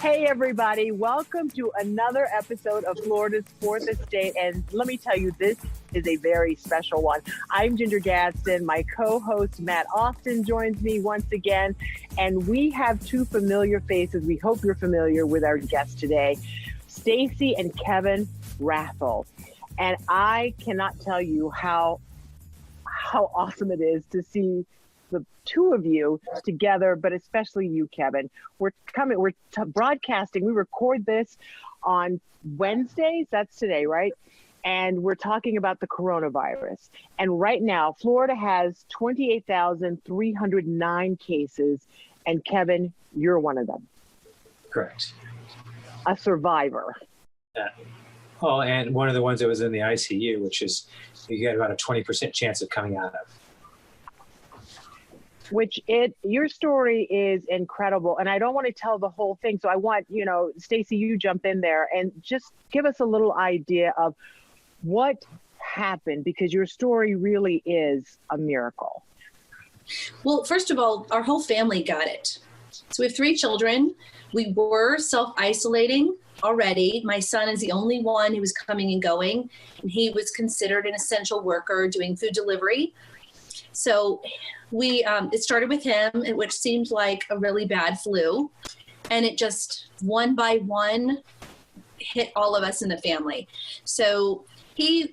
Hey, everybody. Welcome to another episode of Florida's Fourth Estate. And let me tell you, this is a very special one. I'm Ginger Gadsden. My co-host, Matt Austin, joins me once again. And we have two familiar faces. We hope you're familiar with our guests today, Stacy and Kevin Rathel. And I cannot tell you how awesome it is to see the two of you together, but especially you, Kevin. We're broadcasting. We record this on Wednesdays. That's today, right? And we're talking about the coronavirus. And right now, Florida has 28,309 cases. And Kevin, you're one of them. Correct. A survivor. Yeah. Oh, and one of the ones that was in the ICU, which is you get about a 20% chance of coming out of. Your story is incredible. And I don't want to tell the whole thing. So I want, Stacy, you jump in there and just give us a little idea of what happened, because your story really is a miracle. Well, first of all, our whole family got it. So we have 3 children. We were self-isolating already. My son is the only one who was coming and going, and he was considered an essential worker doing food delivery. So it started with him, which seemed like a really bad flu. And it just one by one hit all of us in the family. So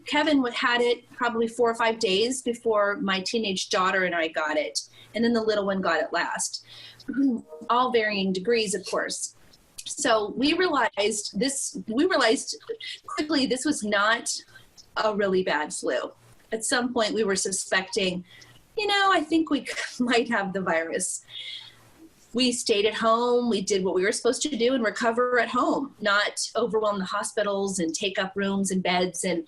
Kevin had it probably 4 or 5 days before my teenage daughter and I got it. And then the little one got it last, all varying degrees, of course. So we realized quickly this was not a really bad flu. At some point we were suspecting, I think we might have the virus. We stayed at home. We did what we were supposed to do and recover at home, not overwhelm the hospitals and take up rooms and beds and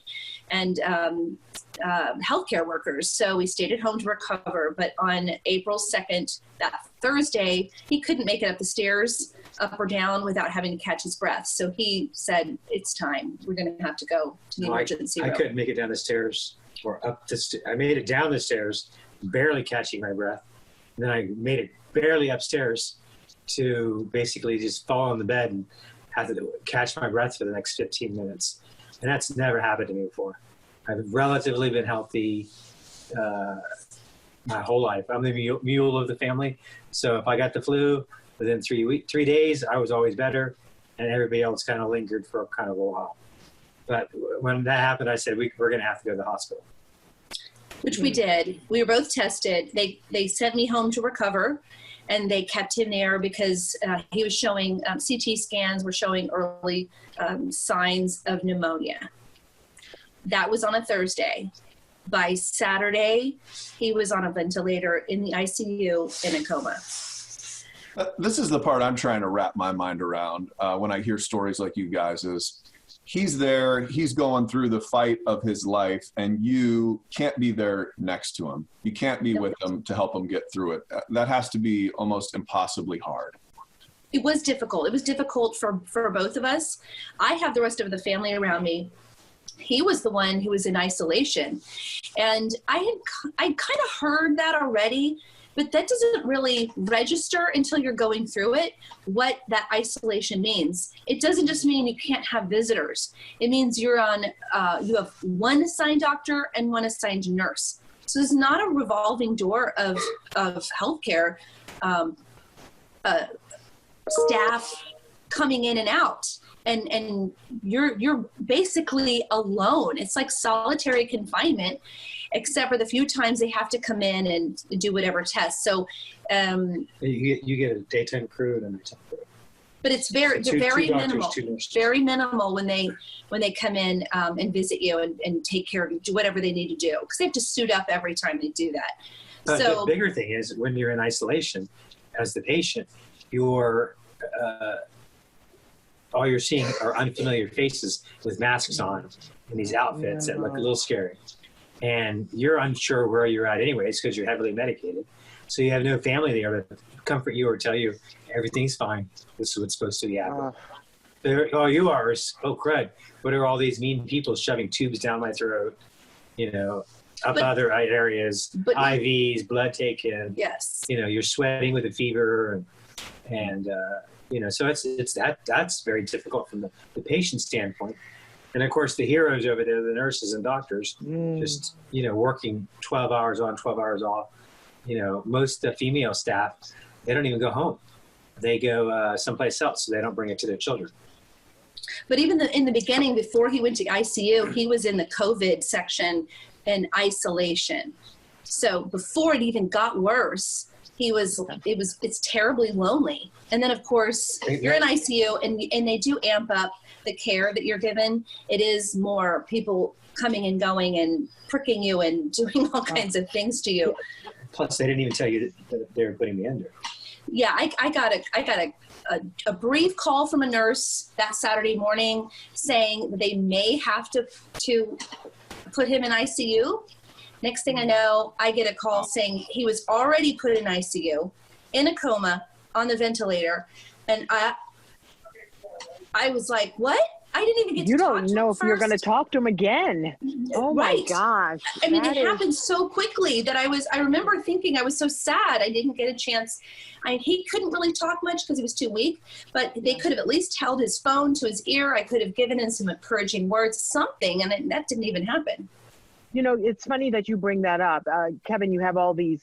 healthcare workers. So we stayed at home to recover. But on April 2nd, that Thursday, he couldn't make it up the stairs, up or down, without having to catch his breath. So he said, it's time. We're going to have to go to the emergency room. I couldn't make it down the stairs or up the stairs. I made it down the stairs, barely catching my breath. And then I made it barely upstairs to basically just fall on the bed and have to catch my breath for the next 15 minutes. And that's never happened to me before. I've relatively been healthy my whole life. I'm the mule of the family. So if I got the flu, within 3 days, I was always better. And everybody else kind of lingered for kind of a while. But when that happened, I said, we're going to have to go to the hospital. Which we did. We were both tested. They sent me home to recover, and they kept him there because he was showing, CT scans were showing early signs of pneumonia. That was on a Thursday. By Saturday, he was on a ventilator in the ICU in a coma. This is the part I'm trying to wrap my mind around when I hear stories like you guys is, he's there, he's going through the fight of his life, and you can't be there next to him. You can't be with him to help him get through it. That has to be almost impossibly hard. It was difficult. It was difficult for both of us. I have the rest of the family around me. He was the one who was in isolation. And I kind of heard that already, but that doesn't really register until you're going through it, what that isolation means. It doesn't just mean you can't have visitors. It means you have one assigned doctor and one assigned nurse. So there's not a revolving door of healthcare staff coming in and out. And you're basically alone. It's like solitary confinement, except for the few times they have to come in and do whatever tests. So you get a daytime crew and a nighttime crew. But it's very minimal. Very minimal when they come in and visit you and take care of you, do whatever they need to do, because they have to suit up every time they do that. But so the bigger thing is when you're in isolation as the patient, all you're seeing are unfamiliar faces with masks on and these outfits that look a little scary. And you're unsure where you're at anyways because you're heavily medicated. So you have no family there to comfort you or tell you everything's fine. This is what's supposed to be happening. Oh, you are? Oh, crud. What are all these mean people shoving tubes down my throat, other areas, IVs, blood taken. Yes. You're sweating with a fever and So that's very difficult from the patient standpoint. And of course, the heroes over there, the nurses and doctors, just, working 12 hours on, 12 hours off. Most the female staff, they don't even go home. They go someplace else, so they don't bring it to their children. But even in the beginning, before he went to ICU, he was in the COVID section in isolation. So before it even got worse, it's terribly lonely. And then of course you're in ICU and they do amp up the care that you're given. It is more people coming and going and pricking you and doing all kinds of things to you. Plus they didn't even tell you that they were putting me under. Yeah, I got a brief call from a nurse that Saturday morning saying that they may have to put him in ICU. Next thing I know, I get a call saying he was already put in ICU, in a coma, on the ventilator. And I was like, what? I didn't even get to talk to him. You don't know if you're going to talk to him again. Oh my gosh. I mean, it happened so quickly that I remember thinking I was so sad I didn't get a chance. He couldn't really talk much because he was too weak, but they could have at least held his phone to his ear. I could have given him some encouraging words, something, and that didn't even happen. It's funny that you bring that up. Kevin, you have all these,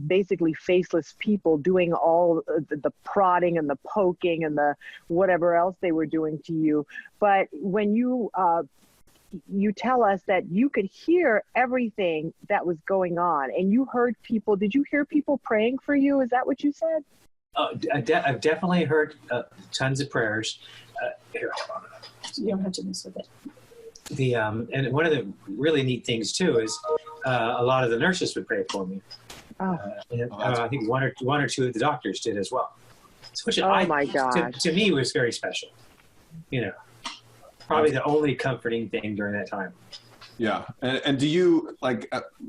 basically faceless people doing all the prodding and the poking and the whatever else they were doing to you. But when you tell us that you could hear everything that was going on and you heard people, did you hear people praying for you? Is that what you said? I've definitely heard tons of prayers. Here, hold on. You don't have to mess with it. And one of the really neat things too is a lot of the nurses would pray for me. I think one or two of the doctors did as well. Which my God. To me was very special. Probably the only comforting thing during that time. Yeah. And do you,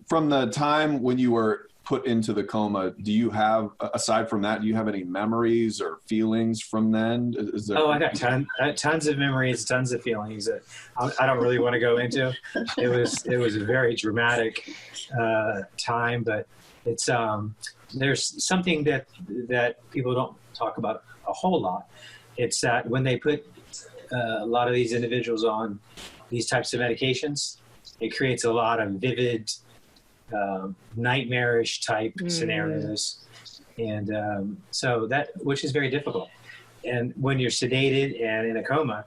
from the time when you were put into the coma, do you have, aside from that, do you have any memories or feelings from then? I got tons of memories, tons of feelings that I don't really want to go into. It was a very dramatic time, but it's there's something that people don't talk about a whole lot. It's that when they put a lot of these individuals on these types of medications, it creates a lot of vivid, nightmarish type scenarios, and so which is very difficult. And when you're sedated and in a coma,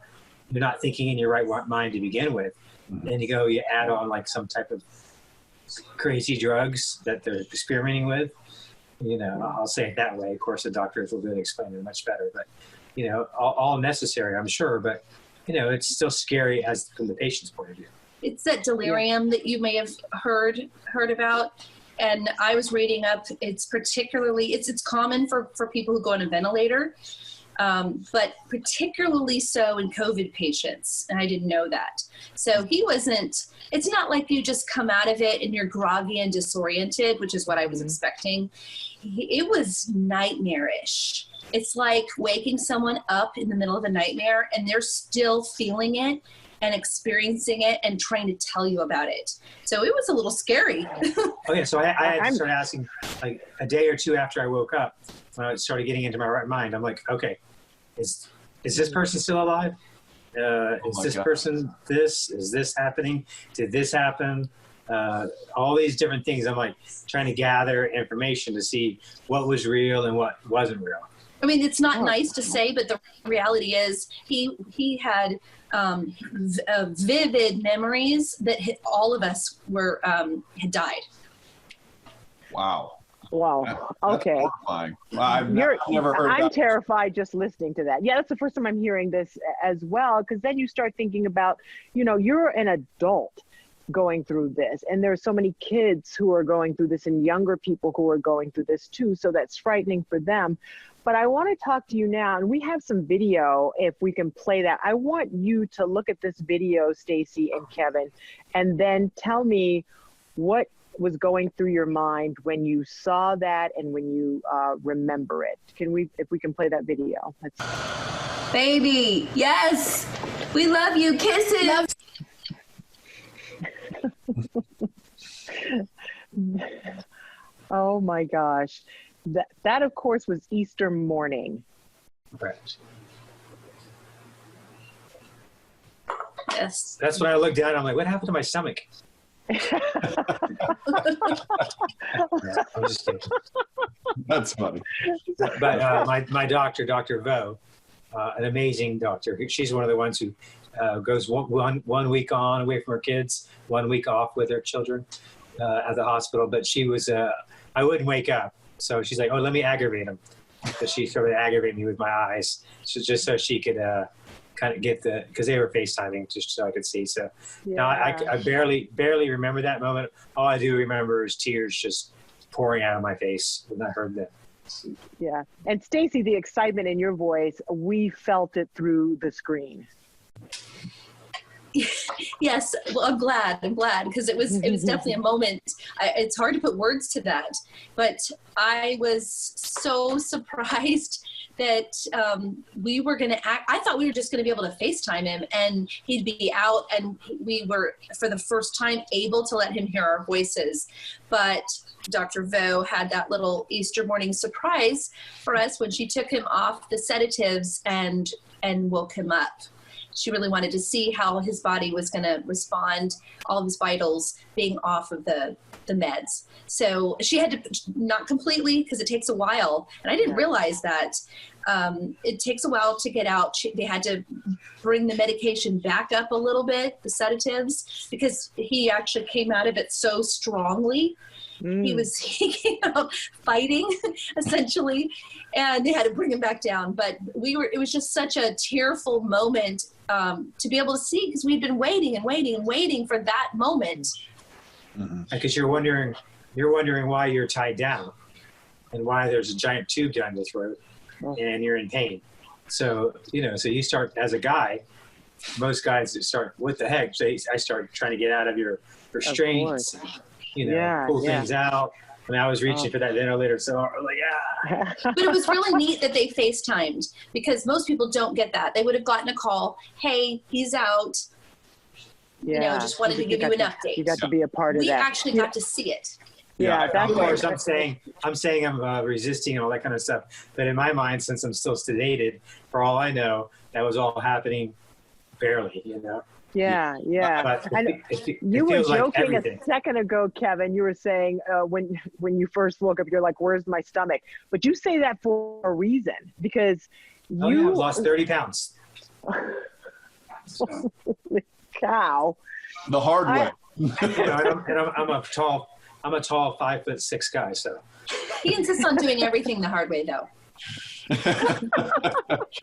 you're not thinking in your right mind to begin with. Then you add on some type of crazy drugs that they're experimenting with. I'll say it that way. Of course, the doctors will be able to explain it much better, but all necessary, I'm sure. But it's still scary from the patient's point of view. It's that delirium that you may have heard about. And I was reading up, it's common for people who go on a ventilator, but particularly so in COVID patients. And I didn't know that. So it's not like you just come out of it and you're groggy and disoriented, which is what I was expecting. It was nightmarish. It's like waking someone up in the middle of a nightmare and they're still feeling it and experiencing it and trying to tell you about it. So it was a little scary. So I had to start asking a day or two after I woke up, when I started getting into my right mind, I'm like, okay, is this person still alive? Is this person this? Is this happening? Did this happen? All these different things. I'm trying to gather information to see what was real and what wasn't real. I mean, it's not nice to say, but the reality is he had vivid memories that all of us had died. Wow. Okay. I've never heard I'm terrified just listening to that. Yeah, that's the first time I'm hearing this as well, because then you start thinking about, you're an adult going through this, and there's so many kids who are going through this and younger people who are going through this too, so that's frightening for them. But I want to talk to you now, and we have some video, if we can play that. I want you to look at this video, Stacy and Kevin, and then tell me what was going through your mind when you saw that and when you remember it. If we can play that video. Baby, yes, we love you. Kisses. Oh my gosh. That of course was Easter morning. Right. Yes. That's when I looked down. I'm like, what happened to my stomach? Yeah, I'm just kidding. That's funny. But my doctor, Dr. Vo, an amazing doctor. She's one of the ones who goes one week on away from her kids, 1 week off with her children at the hospital. But she was, I wouldn't wake up. So she's like, oh, let me aggravate him. Because she sort of aggravated me with my eyes. So just so she could kind of get because they were FaceTiming just so I could see. So now I barely remember that moment. All I do remember is tears just pouring out of my face when I heard that. Yeah. And Stacy, the excitement in your voice, we felt it through the screen. Yes, well, I'm glad because it was definitely a moment. It's hard to put words to that, but I was so surprised that we were going to act. I thought we were just going to be able to FaceTime him and he'd be out, and we were for the first time able to let him hear our voices. But Dr. Vo had that little Easter morning surprise for us when she took him off the sedatives and woke him up. She really wanted to see how his body was going to respond, all of his vitals being off of the meds. So she had to, not completely, because it takes a while. And I didn't realize that. It takes a while to get out. They had to bring the medication back up a little bit, the sedatives, because he actually came out of it so strongly. He came out fighting essentially, and they had to bring him back down. But it was just such a tearful moment to be able to see, because we'd been waiting for that moment. Because you're wondering why you're tied down and why there's a giant tube down your throat and you're in pain. So, so you start as a guy, most guys start, what the heck? So I start trying to get out of your restraints. Pull things out. And I was reaching for that ventilator, so I was like, yeah. But it was really neat that they FaceTimed, because most people don't get that. They would have gotten a call, hey, he's out. Just wanted to give you an update. You got to be a part of that. We actually got to see it. Yeah, of course, I'm saying I'm resisting and all that kind of stuff. But in my mind, since I'm still sedated, for all I know, that was all happening barely, Yeah. You were joking a second ago, Kevin. You were saying when you first woke up, you're like, "Where's my stomach?" But you say that for a reason, because you lost 30 pounds. Holy cow! The hard way. I'm a tall 5'6" guy. So he insists on doing everything the hard way, though.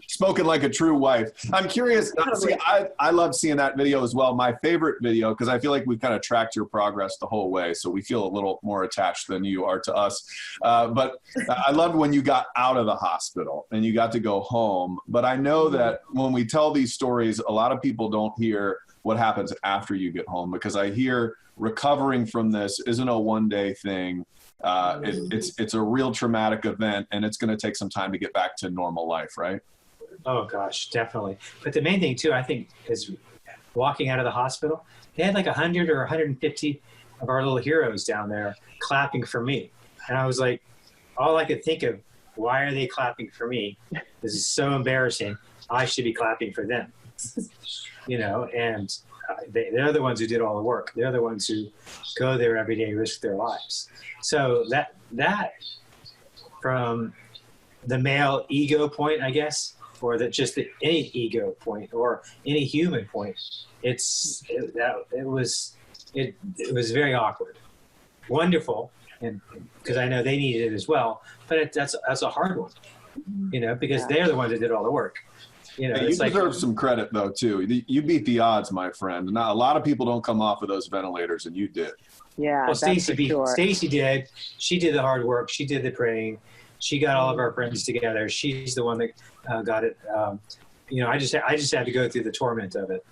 Spoken like a true wife. I'm curious. See, I love seeing that video as well. My favorite video, because I feel like we've kind of tracked your progress the whole way, so we feel a little more attached than you are to us. But I loved when you got out of the hospital and you got to go home. But I know that when we tell these stories, a lot of people don't hear what happens after you get home, because I hear recovering from this isn't a one-day thing. It's a real traumatic event, and it's going to take some time to get back to normal life, right? Oh gosh, definitely. But the main thing too, I think, is walking out of the hospital. They had like 100 or 150 of our little heroes down there clapping for me, and I was like, all I could think of, why are they clapping for me? This is so embarrassing. I should be clapping for them, And they're the ones who did all the work. They're the ones who go there every day, risk their lives. So that from the male ego point, I guess, or any ego point or any human point, it was very awkward. Wonderful, and because I know they needed it as well, but that's a hard one, because they're the ones that did all the work. You deserve some credit, though, too. You beat the odds, my friend. Now, a lot of people don't come off of those ventilators, and you did. Yeah, well, Stacy did. She did the hard work. She did the praying. She got all of our friends together. She's the one that got it. I just had to go through the torment of it.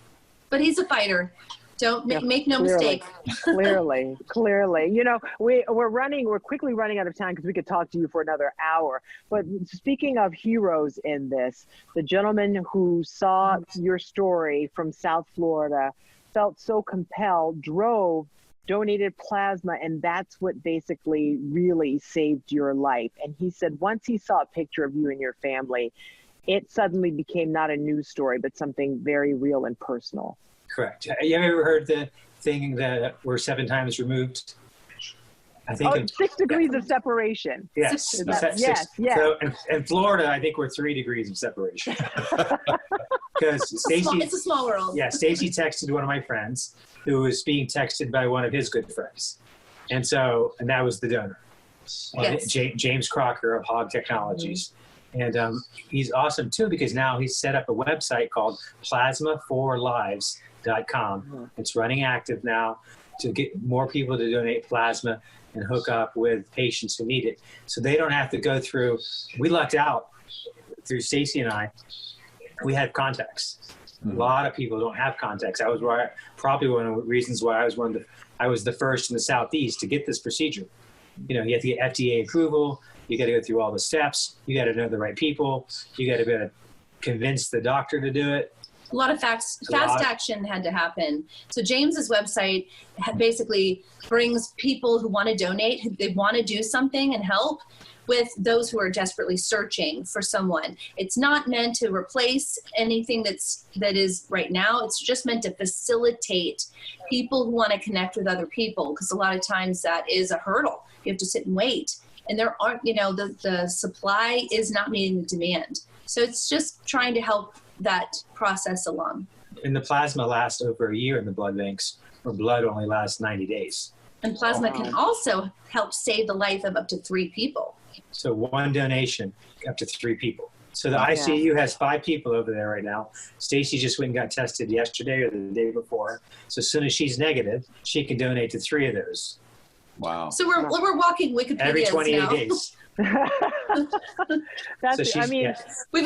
But he's a fighter. Don't make no mistake. Clearly. We're quickly running out of time, because we could talk to you for another hour. But speaking of heroes in this, the gentleman who saw your story from South Florida felt so compelled, drove, donated plasma, and that's what basically really saved your life. And he said once he saw a picture of you and your family, it suddenly became not a news story, but something very real and personal. Correct. You ever heard the thing that we're 7 times removed? I think 6 degrees of separation. Yes. Yes. So in Florida, I think we're 3 degrees of separation. Because Stacy, it's a small world. Yeah, Stacy texted one of my friends who was being texted by one of his good friends. And that was the donor. Yes. James Crocker of Hog Technologies. And he's awesome too, because now he's set up a website called plasma4lives.com. It's running active now to get more people to donate plasma and hook up with patients who need it. So they don't have to go through, we lucked out through Stacy and I, we had contacts. A lot of people don't have contacts. Probably one of the reasons why I was the first in the Southeast to get this procedure. You know, you have to get FDA approval. You got to go through all the steps. You got to know the right people. You got to be able to convince the doctor to do it. A lot of fast action had to happen. So James's website basically brings people who want to donate, they want to do something and help, with those who are desperately searching for someone. It's not meant to replace anything that is right now. It's just meant to facilitate people who want to connect with other people, because a lot of times that is a hurdle. You have to sit and wait. And there aren't, the supply is not meeting the demand. So it's just trying to help that process along. And the plasma lasts over a year in the blood banks, where blood only lasts 90 days. And plasma can also help save the life of up to 3 people. So one donation, up to 3 people. So the ICU has 5 people over there right now. Stacy just went and got tested yesterday or the day before. So as soon as she's negative, she can donate to 3 of those. Wow. So we're walking Wikipedia every 28 now. days. We've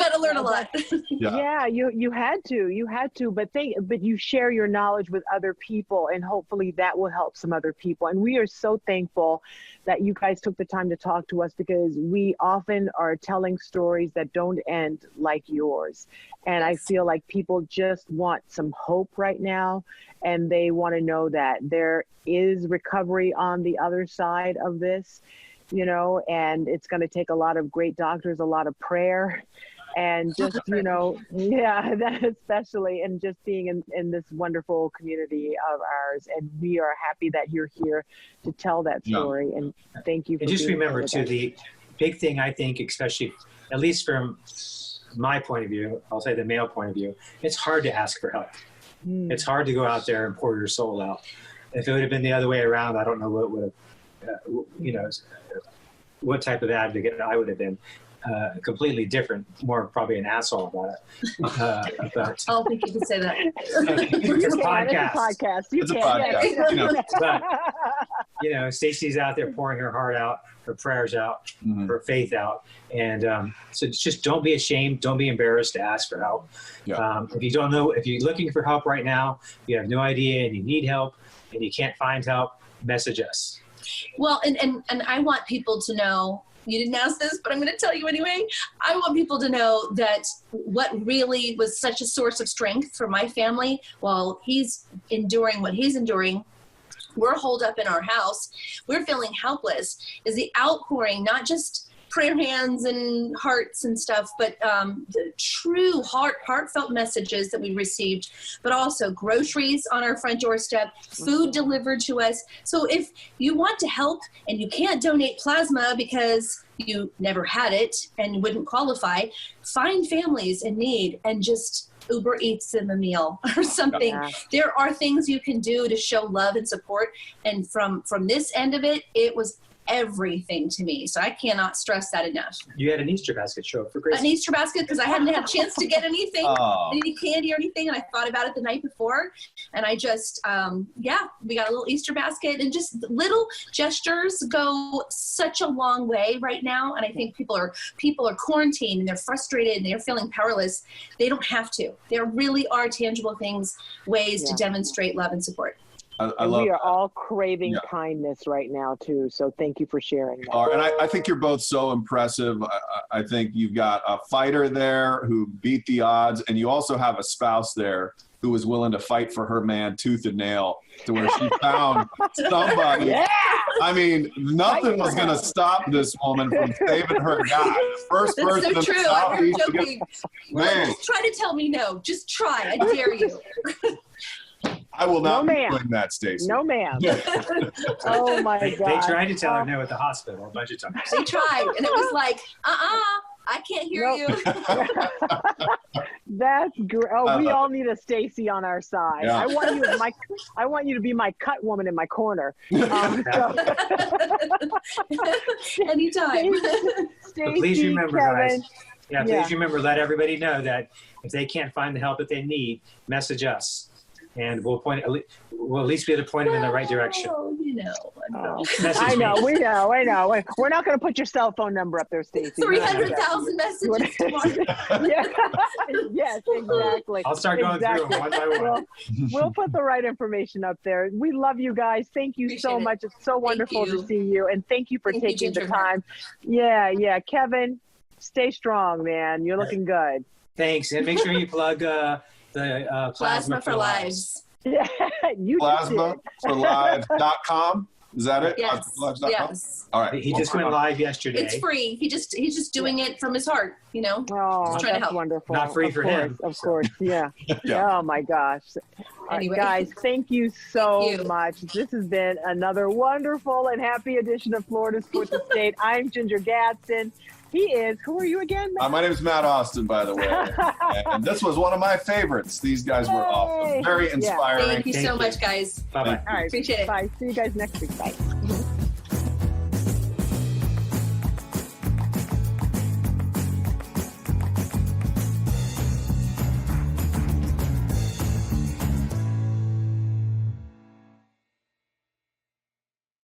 had to learn a lot. Yeah, you had to, but you share your knowledge with other people, and hopefully that will help some other people. And we are so thankful that you guys took the time to talk to us, because we often are telling stories that don't end like yours. And I feel like people just want some hope right now, and they want to know that there is recovery on the other side of this. And it's going to take a lot of great doctors, a lot of prayer, and just, that especially, and just being in this wonderful community of ours. And we are happy that you're here to tell that story. And thank you. And just remember too, the big thing, I think, especially, at least from my point of view, I'll say the male point of view, it's hard to ask for help. It's hard to go out there and pour your soul out. If it would have been the other way around, I don't know what would have, what type of advocate I would have been. Completely different, more probably an asshole about it. But I don't think you can say that. It's a podcast. It's a podcast. But Stacy's out there pouring her heart out, her prayers out, her faith out, and so just don't be ashamed, don't be embarrassed to ask for help. If you don't know, if you're looking for help right now, you have no idea, and you need help, and you can't find help, message us. Well, and I want people to know, you didn't ask this, but I'm going to tell you anyway. I want people to know that what really was such a source of strength for my family while he's enduring what he's enduring, we're holed up in our house, we're feeling helpless, is the outpouring, not just prayer hands and hearts and stuff, but the true heartfelt messages that we received, but also groceries on our front doorstep, food delivered to us. So if you want to help and you can't donate plasma because you never had it and wouldn't qualify, find families in need and just Uber Eats them a meal or something. Yeah. There are things you can do to show love and support. And from this end of it, it was everything to me. So I cannot stress that enough. You had an Easter basket show up for Christmas. An Easter basket because I hadn't had a chance to get anything, any candy or anything. And I thought about it the night before. And I just, we got a little Easter basket, and just little gestures go such a long way right now. And I think people are quarantined and they're frustrated and they're feeling powerless. They don't have to. There really are tangible ways to demonstrate love and support. I love we are all craving kindness right now too. So thank you for sharing that. And I think you're both so impressive. I think you've got a fighter there who beat the odds, and you also have a spouse there who was willing to fight for her man tooth and nail to where she found somebody. Yeah. I mean, nothing was going to stop this woman from saving her guy. First That's person so in true. the I'm Southeast to joking. get, man, Just try to tell me no. Just try. I dare you. I will not No, be ma'am. doing that, Stacey. No, ma'am. Oh my They God. tried to tell her no at the hospital a bunch of times. They tried, and it was like, I can't hear Nope. you. That's great. Oh, we all need a Stacy on our side. Yeah. I want you to be my cut woman in my corner. Anytime. But please Stacy, remember, Kevin. guys. Yeah, please remember, let everybody know that if they can't find the help that they need, message us. And we'll at least be able to point them in the right direction. Well, you know. Oh, Message I know, me. we know, I know. We're not going to put your cell phone number up there, Stacy. 300,000 messages tomorrow. Yeah. Yes, exactly. I'll start going through them one by one. We'll put the right information up there. We love you guys. Thank you so Appreciate it. much. It's so wonderful to you. see you. And thank you for Thank you, taking the Ginger. time. Yeah. Kevin, stay strong, man. You're looking good. Thanks. And make sure you plug the Plasma for Lives. Yeah, you just did. PlasmaForLives.com. Is that it? Yes. PlasmaForLives.com? Yes. All right. He just went live yesterday. It's free. He's just doing it from his heart, you know? Oh, Just trying to that's help. wonderful. Not free Of for course, him, Of so. course, yeah. Yeah. Oh my gosh. All right, Anyway. guys, thank you so Thank you. much. This has been another wonderful and happy edition of Florida's Fourth Estate. I'm Ginger Gadsden. He is. Who are you again, Matt? My name is Matt Austin, by the way. And this was one of my favorites. These guys were awesome. Very Yeah. inspiring. Thank you so Thank you. much, guys. Bye-bye. All right. Appreciate it. Bye. See you guys next week. Bye.